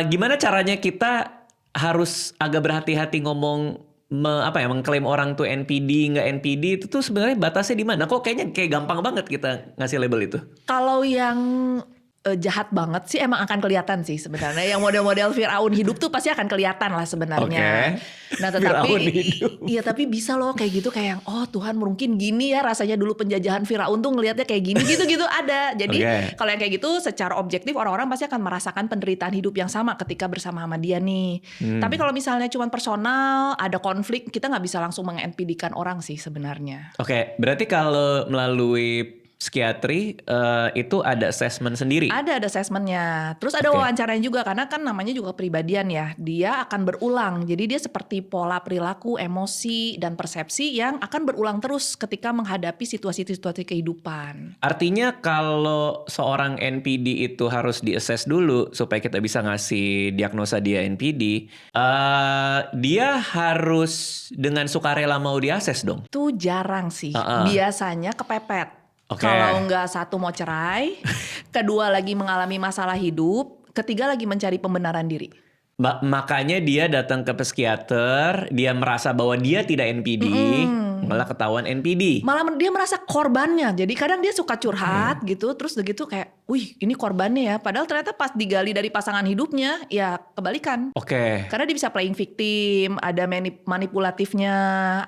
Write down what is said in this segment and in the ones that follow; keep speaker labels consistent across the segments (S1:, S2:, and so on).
S1: Gimana caranya kita harus agak berhati-hati ngomong mengklaim orang tuh NPD nggak NPD itu tuh sebenarnya batasnya di mana? Kok kayaknya gampang banget kita ngasih label itu?
S2: Kalau yang jahat banget sih emang akan kelihatan sih sebenarnya. Yang model-model Firaun hidup tuh pasti akan kelihatan lah sebenarnya. Nah tetapi iya tapi bisa loh kayak gitu, kayak oh Tuhan mungkin gini ya rasanya dulu penjajahan Firaun tuh ngelihatnya kayak gini gitu ada. Jadi kalau yang kayak gitu secara objektif orang-orang pasti akan merasakan penderitaan hidup yang sama ketika bersama sama dia nih. Tapi kalau misalnya cuma personal ada konflik, kita nggak bisa langsung meng-NPD-kan orang sih sebenarnya.
S1: Oke, berarti kalau melalui psikiatri itu ada assessment sendiri?
S2: Ada assessmentnya. Terus ada wawancaranya juga karena kan namanya juga kepribadian ya. Dia akan berulang. Jadi dia seperti pola perilaku, emosi, dan persepsi yang akan berulang terus ketika menghadapi situasi-situasi kehidupan.
S1: Artinya kalau seorang NPD itu harus di-assess dulu supaya kita bisa ngasih diagnosa dia NPD. Dia harus dengan sukarela mau di-assess dong?
S2: Itu jarang sih. Biasanya kepepet. Kalau nggak satu mau cerai, kedua lagi mengalami masalah hidup, ketiga lagi mencari pembenaran diri.
S1: Makanya dia datang ke psikiater, dia merasa bahwa dia tidak NPD, malah ketahuan NPD.
S2: Malah dia merasa korbannya. Jadi kadang dia suka curhat gitu, terus begitu kayak, wih ini korbannya ya. Padahal ternyata pas digali dari pasangan hidupnya, ya kebalikan. Karena dia bisa playing victim, ada manipulatifnya,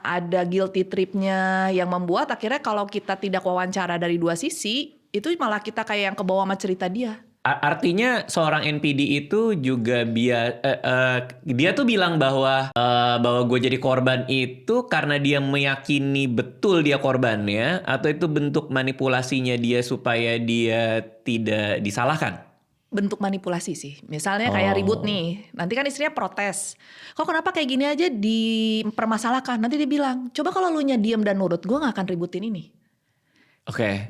S2: ada guilty tripnya, yang membuat akhirnya kalau kita tidak wawancara dari dua sisi, itu malah kita kayak yang kebawa sama cerita dia.
S1: Artinya seorang NPD itu juga dia tuh bilang bahwa gue jadi korban itu karena dia meyakini betul dia korbannya, atau itu bentuk manipulasinya dia supaya dia tidak disalahkan?
S2: Bentuk manipulasi sih. Misalnya kayak ribut nih, nanti kan istrinya protes. Kok kenapa kayak gini aja dipermasalahkan? Nanti dia bilang, coba kalau lu nya diem dan nurut, gue gak akan ributin ini.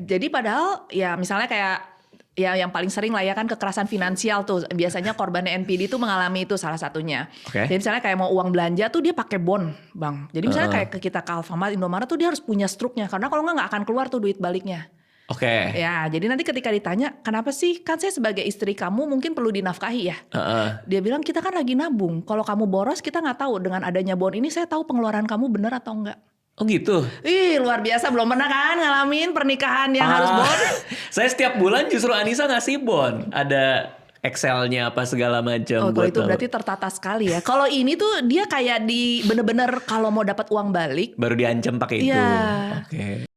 S2: Jadi padahal ya misalnya kayak ya yang paling sering lah ya kan kekerasan finansial tuh. Biasanya korbannya NPD tuh mengalami itu salah satunya. Jadi misalnya kayak mau uang belanja tuh dia pakai bond, Bang. Jadi misalnya kayak ke kita ke Alfamart, Indomaret tuh dia harus punya struknya. Karena kalau nggak akan keluar tuh duit baliknya. Ya jadi nanti ketika ditanya, kenapa sih? Kan saya sebagai istri kamu mungkin perlu dinafkahi ya. Dia bilang kita kan lagi nabung. Kalau kamu boros kita nggak tahu. Dengan adanya bond ini saya tahu pengeluaran kamu benar atau enggak.
S1: Oh gitu?
S2: Ih luar biasa, belum pernah kan ngalamin pernikahan yang harus bond?
S1: Saya setiap bulan justru Anissa ngasih bond. Ada Excelnya apa segala macam.
S2: Kalau itu berarti tertata sekali ya. Kalau ini tuh dia kayak bener-bener kalau mau dapat uang balik.
S1: Baru diancam pakai itu.